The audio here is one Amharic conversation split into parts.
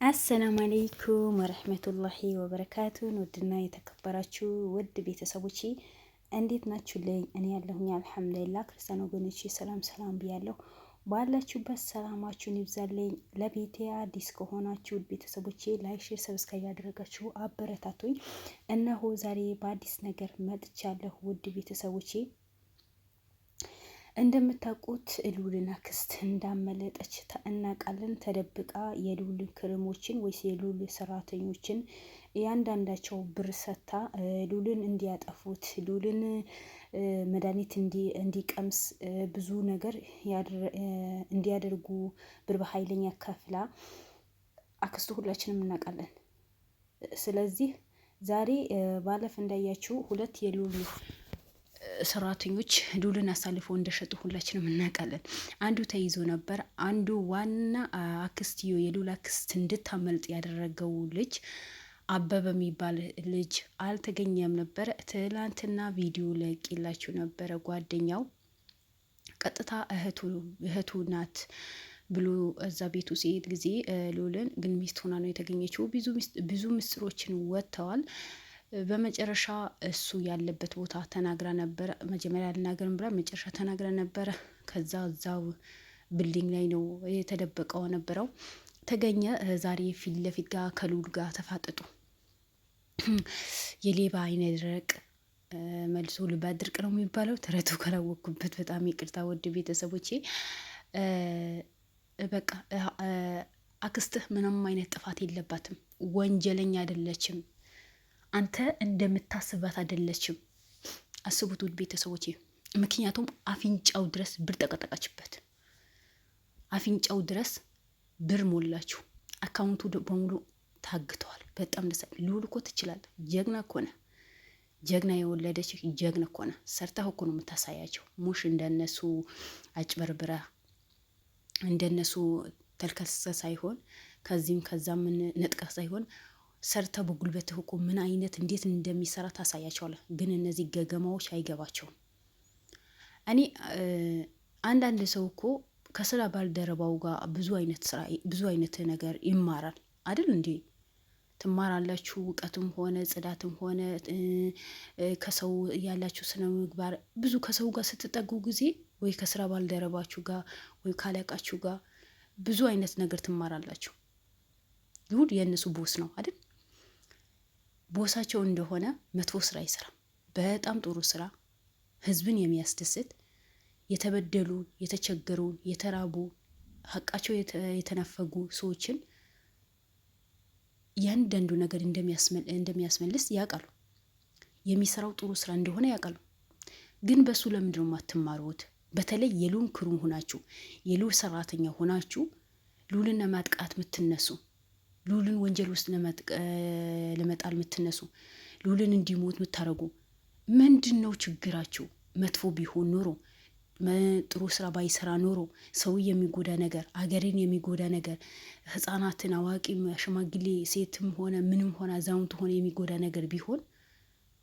አሰላሙ አለይኩም ወረህመቱላሂ ወበረካቱ። ውድና የተከበራችሁ ውድ ቤተሰቦቼ እንዴት ናችሁልኝ? እኔ ያለሁኝ አልሐምዱሊላህ። ክርስቲያን ወገኖቼ ሰላም ሰላም ብያለሁ። ባላችሁበት ሰላማችሁን ይብዛልኝ። ለቤቴ አዲስ ከሆናችሁ ውድ ቤተሰቦቼ ላይክ፣ ሼር፣ ሰብስክራይብ ያደረጋችሁ አበረታቱኝ። እነሆ ዛሬ በአዲስ ነገር መጥቻለሁ ውድ ቤተሰቦቼ። እንደምታውቁት ሉልና አክስት እንዳመለጠች እናውቃለን። ተደብቃ የሉል ክርሞችን ወይስ የሉል ሰራተኞችን እያንዳንዳቸው ብር ሰታ ሉልን እንዲያጠፉት ሉልን መድኃኒት እንዲቀምስ ብዙ ነገር እንዲያደርጉ ብር በኃይለኛ ከፍላ አክስቱ ሁላችንም እናውቃለን። ስለዚህ ዛሬ ባለፍ እንዳያችሁ ሁለት የሉል ሰራተኞች ሉልን አሳልፈው እንደሸጡ ሁላችንም እናውቃለን። አንዱ ተይዞ ነበር። አንዱ ዋና አክስትዮ የሉል አክስት እንድታመልጥ ያደረገው ልጅ አበበ የሚባል ልጅ አልተገኘም ነበር። ትላንትና ቪዲዮ ለቅላችሁ ነበረ። ጓደኛው ቀጥታ እህቱ ናት ብሎ እዛ ቤቱ ሲሄድ ጊዜ ሉልን ግን ሚስት ሆና ነው የተገኘችው። ብዙ ምስጢሮችን ወጥተዋል። በመጨረሻ እሱ ያለበት ቦታ ተናግራ ነበረ። መጀመሪያ አልናገርም ብላ መጨረሻ ተናግራ ነበረ። ከዛ እዛው ቢልዲንግ ላይ ነው የተደበቀው ነበረው። ተገኘ። ዛሬ ፊት ለፊት ጋር ከሉል ጋር ተፋጠጡ። የሌባ አይነ ደረቅ መልሶ ልብ አድርቅ ነው የሚባለው። ተረቱ ካላወቅኩበት በጣም ይቅርታ ውድ ቤተሰቦቼ። በቃ አክስትህ ምንም አይነት ጥፋት የለባትም፣ ወንጀለኛ አይደለችም፣ አንተ እንደምታስባት አይደለችም። አስቡት ውድ ቤተሰቦቼ። ምክንያቱም አፍንጫው ድረስ ብር ጠቀጠቃችበት፣ አፍንጫው ድረስ ብር ሞላችሁ፣ አካውንቱ በሙሉ ታግተዋል። በጣም ደስ ሉል እኮ ትችላለህ። ጀግና እኮ ነህ። ጀግና የወለደች ጀግና እኮ ነህ። ሰርተህ እኮ ነው የምታሳያቸው። ሙሽ እንደነሱ አጭበርብረ እንደነሱ ተልከሰ ሳይሆን ከዚህም ከዛም ነጥቀህ ሳይሆን ሰርተ በጉልበትህ እኮ ምን አይነት እንዴት እንደሚሰራ ታሳያቸዋለህ። ግን እነዚህ ገገማዎች አይገባቸውም። እኔ አንዳንድ ሰው እኮ ከስራ ባልደረባው ጋር ብዙ አይነት ነገር ይማራል አይደል እንዴ? ትማራላችሁ። እውቀትም ሆነ ጽዳትም ሆነ ከሰው ያላችሁ ስነ ምግባር ብዙ ከሰው ጋር ስትጠጉ ጊዜ ወይ ከስራ ባልደረባችሁ ጋር ወይ ካለቃችሁ ጋር ብዙ አይነት ነገር ትማራላችሁ። ይሁን የእነሱ ቦስ ነው አይደል? ቦሳቸው እንደሆነ መጥፎ ስራ አይሰራም። በጣም ጥሩ ስራ፣ ህዝብን የሚያስደስት የተበደሉ፣ የተቸገሩ፣ የተራቡ፣ ሀቃቸው የተነፈጉ ሰዎችን ያንዳንዱ ነገር እንደሚያስመልስ ያውቃሉ። የሚሰራው ጥሩ ስራ እንደሆነ ያውቃሉ። ግን በሱ ለምንድን ነው የማትማሩት? በተለይ የሉል ክሩ ሆናችሁ የሉል ሰራተኛ ሆናችሁ ሉልን ለማጥቃት የምትነሱ፣ ሉልን ወንጀል ውስጥ ለመጣል የምትነሱ፣ ሉልን እንዲሞት የምታደርጉ ምንድን ነው ችግራችሁ? መጥፎ ቢሆን ኖሮ ጥሩ ስራ ባይሰራ ኖሮ ሰው የሚጎዳ ነገር፣ አገርን የሚጎዳ ነገር፣ ህፃናትን፣ አዋቂም፣ ሽማግሌ፣ ሴትም ሆነ ምንም ሆነ አዛውንት ሆነ የሚጎዳ ነገር ቢሆን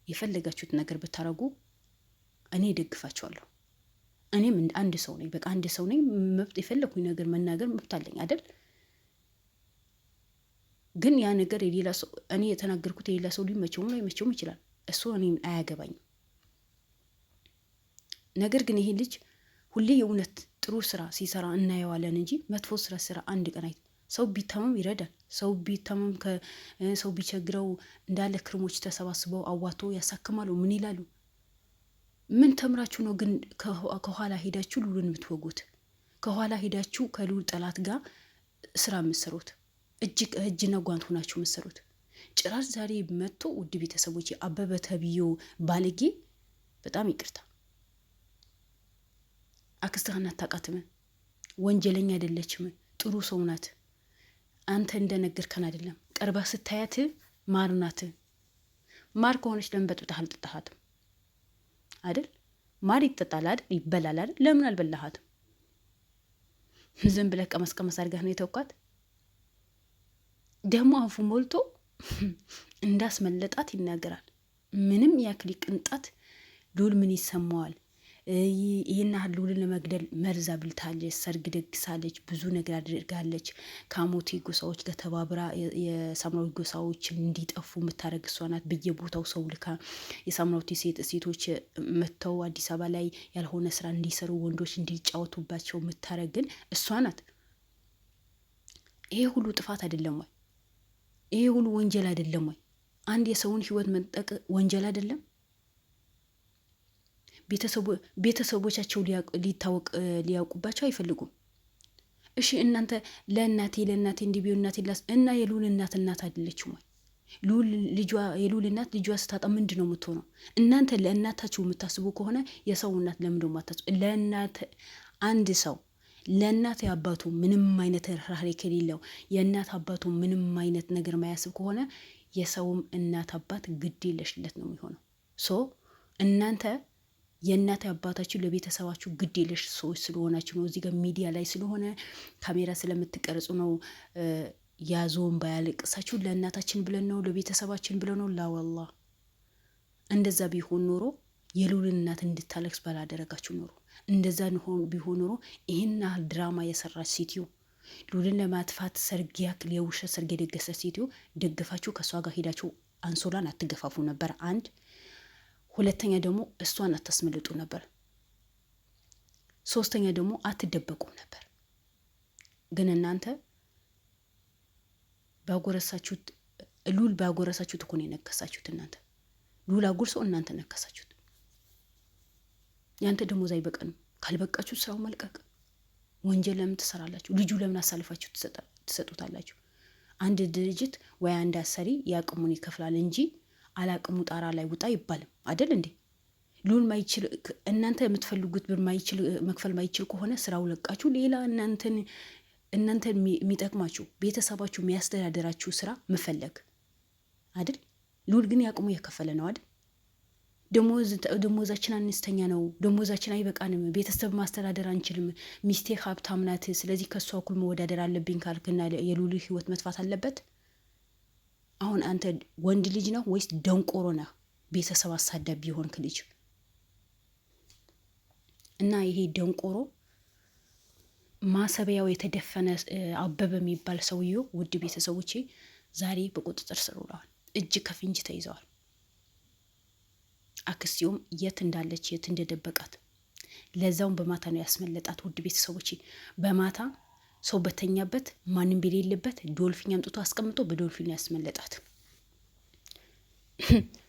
የፈለጋችሁት ነገር ብታረጉ እኔ ደግፋችኋለሁ። እኔም አንድ ሰው ነኝ። በቃ አንድ ሰው ነኝ። መብት የፈለኩኝ ነገር መናገር መብት አለኝ አይደል? ግን ያ ነገር የሌላ ሰው እኔ የተናገርኩት የሌላ ሰው ሊመቸውም ላይመቸውም ይችላል። እሱ እኔም አያገባኝም። ነገር ግን ይሄ ልጅ ሁሌ የእውነት ጥሩ ስራ ሲሰራ እናየዋለን እንጂ መጥፎ ስራ አንድ ቀን ሰው ቢታመም ይረዳል። ሰው ቢታመም ሰው ቢቸግረው እንዳለ ክርሞች ተሰባስበው አዋቶ ያሳክማሉ። ምን ይላሉ? ምን ተምራችሁ ነው ግን ከኋላ ሄዳችሁ ሉልን የምትወጉት? ከኋላ ሄዳችሁ ከሉል ጠላት ጋር ስራ የምትሰሩት? እጅና ጓንት ሆናችሁ የምትሰሩት? ጭራሽ ዛሬ መጥቶ ውድ ቤተሰቦች አበበ ተብዬው ባለጌ፣ በጣም ይቅርታ፣ አክስትህን አታውቃትም፣ ወንጀለኛ አይደለችም፣ ጥሩ ሰው ናት። አንተ እንደነገርከን አይደለም። ቀርባ ስታያት ማር ናት። ማር ከሆነች ለምን በጥብጠህ አልጠጣሃትም አይደል? ማር ይጠጣል አይደል? ይበላል አይደል? ለምን አልበላሃትም? ዝም ብለህ ቀመስቀመስ አድርገህ ነው የተውካት። ደግሞ አፉ ሞልቶ እንዳስመለጣት ይናገራል። ምንም ያክል ቅንጣት ሉል ምን ይሰማዋል? ይህን ያህል ልዑልን ለመግደል መርዝ አብልታለች፣ ሰርግ ደግሳለች፣ ብዙ ነገር አድርጋለች። ከአሞቴ ጎሳዎች ጋር ተባብራ የሳምራዊ ጎሳዎችን እንዲጠፉ የምታደርግ እሷ ናት። በየቦታው ሰው ልካ የሳምራዊት ሴቶች መጥተው አዲስ አበባ ላይ ያልሆነ ስራ እንዲሰሩ፣ ወንዶች እንዲጫወቱባቸው የምታደርግ ግን እሷ ናት። ይሄ ሁሉ ጥፋት አይደለም ወይ? ይሄ ሁሉ ወንጀል አይደለም ወይ? አንድ የሰውን ህይወት መንጠቅ ወንጀል አይደለም? ቤተሰቦቻቸው ሊያውቁባቸው አይፈልጉም። እሺ እናንተ ለእናቴ እንዲህ ቢሆን እናቴ እና የልዑል እናት አይደለችም ወይ? የልዑል እናት ልጇ ስታጣ ምንድን ነው የምትሆነው? እናንተ ለእናታችሁ የምታስቡ ከሆነ የሰው እናት ለምን ደሞ አታስቡ? ለእናት አንድ ሰው ለእናት አባቱ ምንም አይነት ርህራሄ ከሌለው የእናት አባቱ ምንም አይነት ነገር ማያስብ ከሆነ የሰውም እናት አባት ግድ የለሽለት ነው የሚሆነው። እናንተ የእናት አባታችሁ ለቤተሰባችሁ ግድ የለሽ ሰዎች ስለሆናችሁ ነው። እዚህ ጋር ሚዲያ ላይ ስለሆነ ካሜራ ስለምትቀርጹ ነው ያዞን ባያለቅሳችሁ ለእናታችን ብለን ነው ለቤተሰባችን ብለን ነው። ላወላ እንደዛ ቢሆን ኖሮ የልዑል እናት እንድታለቅስ ባላደረጋችሁ ኖሮ። እንደዛ ቢሆን ኖሮ ይህን ያህል ድራማ የሰራች ሴትዮ ልዑልን ለማጥፋት ሰርግ ያክል የውሸት ሰርግ የደገሰ ሴትዮ ደግፋችሁ ከእሷ ጋር ሄዳችሁ አንሶላን አትገፋፉ ነበር። አንድ ሁለተኛ ደግሞ እሷን አታስመልጡ ነበር። ሶስተኛ ደግሞ አትደበቁም ነበር። ግን እናንተ ባጎረሳችሁት ልዑል ባጎረሳችሁት እኮ ነው የነከሳችሁት። እናንተ ልዑል አጉርሰው እናንተ ነከሳችሁት። ያንተ ደሞዝ አይበቀንም። ካልበቃችሁ ስራው መልቀቅ። ወንጀል ለምን ትሰራላችሁ? ልጁ ለምን አሳልፋችሁ ትሰጡታላችሁ? አንድ ድርጅት ወይ አንድ አሰሪ ያቅሙን ይከፍላል እንጂ አላቅሙ ጣራ ላይ ውጣ ይባልም አይደል እንዴ? ልዑል ማይችል እናንተ የምትፈልጉት ብር መክፈል ማይችል ከሆነ ስራው ለቃችሁ ሌላ እናንተን የሚጠቅማችሁ ቤተሰባችሁ የሚያስተዳደራችሁ ስራ መፈለግ አይደል? ልዑል ግን ያቅሙ እየከፈለ ነው አይደል? ደሞዛችን አነስተኛ ነው፣ ደሞዛችን አይበቃንም፣ ቤተሰብ ማስተዳደር አንችልም፣ ሚስቴ ሀብታም ናት፣ ስለዚህ ከእሷ እኩል መወዳደር አለብኝ ካልክና የልዑል ህይወት መጥፋት አለበት? አሁን አንተ ወንድ ልጅ ነው ወይስ ደንቆሮ ነህ? ቤተሰብ አሳዳቢ የሆንክ ልጅ እና ይሄ ደንቆሮ ማሰቢያው የተደፈነ አበበ የሚባል ሰውዬው ውድ ቤተሰቦቼ ዛሬ በቁጥጥር ስር ውለዋል። እጅ ከፍንጅ ተይዘዋል። አክስቲውም የት እንዳለች የት እንደደበቃት ለዛውን በማታ ነው ያስመለጣት። ውድ ቤተሰቦቼ በማታ ሰው በተኛበት ማንም በሌለበት ዶልፊን አምጥቶ አስቀምጦ በዶልፊን ያስመለጣት።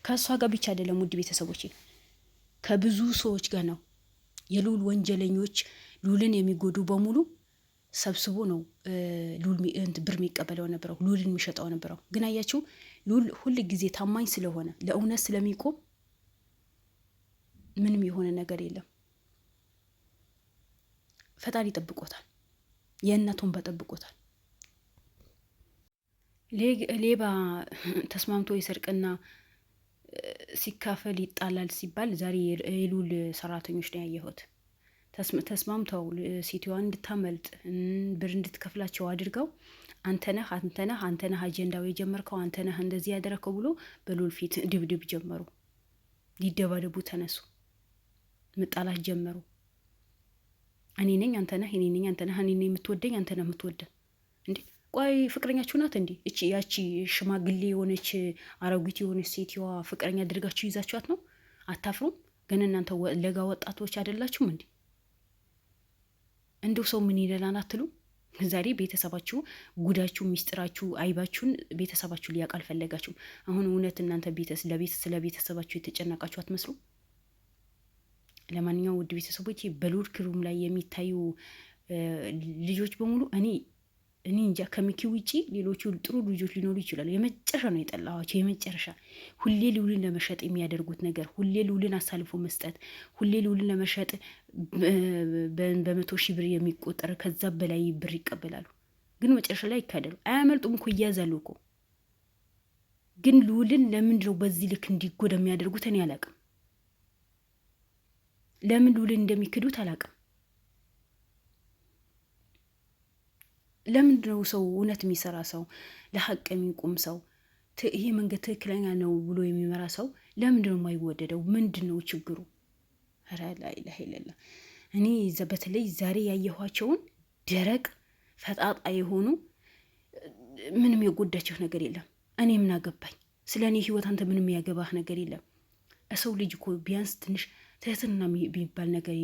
ከእሷ ጋር ብቻ አይደለም ውድ ቤተሰቦቼ ከብዙ ሰዎች ጋር ነው። የልዑል ወንጀለኞች ልዑልን የሚጎዱ በሙሉ ሰብስቦ ነው ብር የሚቀበለው ነበረው፣ ልዑልን የሚሸጠው ነበረው። ግን አያችሁ ልዑል ሁል ጊዜ ታማኝ ስለሆነ ለእውነት ስለሚቆም ምንም የሆነ ነገር የለም። ፈጣሪ ጠብቆታል። የእናቱን በጠብቆታል። ሌባ ተስማምቶ ይሰርቅና ሲካፈል ይጣላል ሲባል ዛሬ የልዑል ሰራተኞች ነው ያየሁት። ተስማምተው ሴትዋ እንድታመልጥ ብር እንድትከፍላቸው አድርገው አንተነህ አጀንዳው የጀመርከው አንተነህ እንደዚህ ያደረከው ብሎ በልዑል ፊት ድብድብ ጀመሩ። ሊደባደቡ ተነሱ። መጣላት ጀመሩ። እኔ ነኝ አንተ ነህ፣ እኔ ነኝ አንተ ነህ፣ እኔ ነኝ የምትወደኝ አንተ ነህ የምትወደን። እንዴ ቆይ ፍቅረኛችሁ ናት እንዴ? እቺ ያቺ ሽማግሌ የሆነች አሮጊት የሆነች ሴትዋ ፍቅረኛ አድርጋችሁ ይዛችኋት ነው? አታፍሩም? ግን እናንተ ለጋ ወጣቶች አይደላችሁም እንዴ? እንደው ሰው ምን ይለናል አትሉ? ዛሬ ቤተሰባችሁ ጉዳችሁ፣ ሚስጥራችሁ፣ አይባችሁን ቤተሰባችሁ ሊያውቅ አልፈለጋችሁም። አሁን እውነት እናንተ ስለ ቤተሰባችሁ የተጨነቃችሁ አትመስሉ? ለማንኛውም ውድ ቤተሰቦች በልዑል ክሩም ላይ የሚታዩ ልጆች በሙሉ እኔ እንጃ ከሚኪ ውጪ ሌሎቹ ጥሩ ልጆች ሊኖሩ ይችላሉ። የመጨረሻ ነው የጠላኋቸው። የመጨረሻ ሁሌ ልዑልን ለመሸጥ የሚያደርጉት ነገር፣ ሁሌ ልዑልን አሳልፎ መስጠት፣ ሁሌ ልዑልን ለመሸጥ በ100,000 ብር የሚቆጠር ከዛ በላይ ብር ይቀበላሉ። ግን መጨረሻ ላይ ይካደሉ። አያመልጡም እኮ ይያዛሉ እኮ። ግን ልዑልን ለምንድነው በዚህ ልክ እንዲጎዳ የሚያደርጉት? እኔ አላቅም። ለምን ልዑልን እንደሚክዱት አላቅም። ለምንድነው ሰው እውነት የሚሰራ ሰው ለሀቅ የሚቆም ሰው ይሄ መንገድ ትክክለኛ ነው ብሎ የሚመራ ሰው ለምንድነው የማይወደደው? ምንድነው ችግሩ? ኧረ ላኢላሀ ኢለላህ። እኔ በተለይ ዛሬ ያየኋቸውን ደረቅ ፈጣጣ የሆኑ ምንም የጎዳቸው ነገር የለም። እኔ ምን አገባኝ? ስለ እኔ ህይወት አንተ ምንም ያገባህ ነገር የለም። ሰው ልጅ እኮ ቢያንስ ትንሽ ትህትና የሚባል ነገር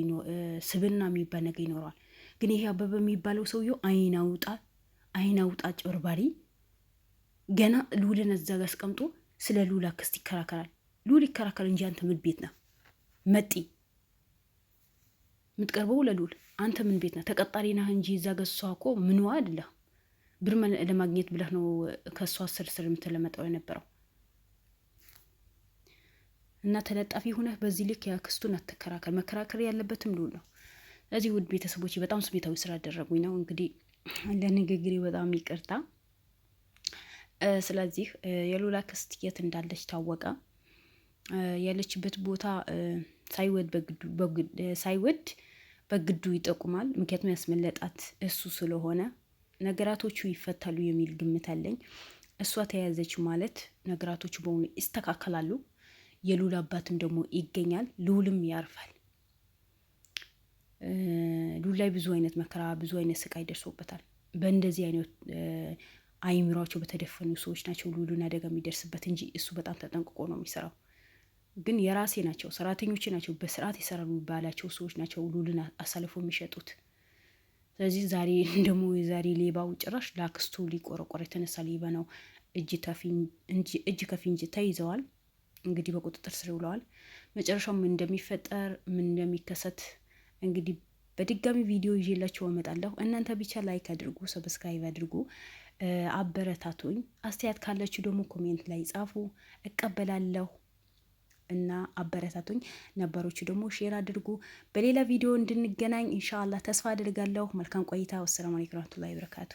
ስብና የሚባል ነገር ይኖረዋል። ግን ይሄ አበበ የሚባለው ሰውየው አይን አውጣ ጨርባሪ ገና ሉልን እዛ ጋር አስቀምጦ ስለ ሉል አክስት ይከራከራል። ሉል ይከራከራል እንጂ አንተ ምን ቤት ነህ? መጤ የምትቀርበው ለሉል አንተ ምን ቤት ነህ? ተቀጣሪ ነህ እንጂ እዛ ገሷ እኮ ምንዋ አይደለህ። ብር ለማግኘት ብለህ ነው ከእሷ ስር የምትለመጠው የነበረው። እና ተለጣፊ ሆነህ በዚህ ልክ የአክስቱን አትከራከር። መከራከር ያለበትም ሉል ነው። እዚህ ውድ ቤተሰቦች በጣም ስሜታዊ ስላደረጉኝ ነው እንግዲህ ለንግግሬ በጣም ይቅርታ። ስለዚህ የሉል አክስት የት እንዳለች ታወቀ። ያለችበት ቦታ ሳይወድ በግዱ ይጠቁማል። ምክንያቱም ያስመለጣት እሱ ስለሆነ ነገራቶቹ ይፈታሉ የሚል ግምት አለኝ። እሷ ተያዘች ማለት ነገራቶቹ በሙሉ ይስተካከላሉ። የሉል አባትም ደግሞ ይገኛል። ሉልም ያርፋል። ሉል ላይ ብዙ አይነት መከራ፣ ብዙ አይነት ስቃይ ደርሶበታል። በእንደዚህ አይነት አይምሯቸው በተደፈኑ ሰዎች ናቸው ሉልን አደጋ የሚደርስበት እንጂ እሱ በጣም ተጠንቅቆ ነው የሚሰራው። ግን የራሴ ናቸው፣ ሰራተኞች ናቸው፣ በስርዓት ይሰራሉ የሚባላቸው ሰዎች ናቸው ሉልን አሳልፎ የሚሸጡት። ስለዚህ ዛሬ ደግሞ የዛሬ ሌባው ጭራሽ ለአክስቱ ሊቆረቆር የተነሳ ሌባ ነው። እጅ ከፍንጅ ተይዘዋል። እንግዲህ በቁጥጥር ስር ውለዋል። መጨረሻው ምን እንደሚፈጠር ምን እንደሚከሰት እንግዲህ በድጋሚ ቪዲዮ ይዤላችሁ እመጣለሁ። እናንተ ብቻ ላይክ አድርጉ፣ ሰብስክራይብ አድርጉ፣ አበረታቱኝ። አስተያየት ካላችሁ ደግሞ ኮሜንት ላይ ጻፉ፣ እቀበላለሁ እና አበረታቱኝ። ነባሮቹ ደግሞ ሼር አድርጉ። በሌላ ቪዲዮ እንድንገናኝ ኢንሻአላህ ተስፋ አድርጋለሁ። መልካም ቆይታ። ወሰላሙ አለይኩም ወራህመቱላሂ ወበረካቱ።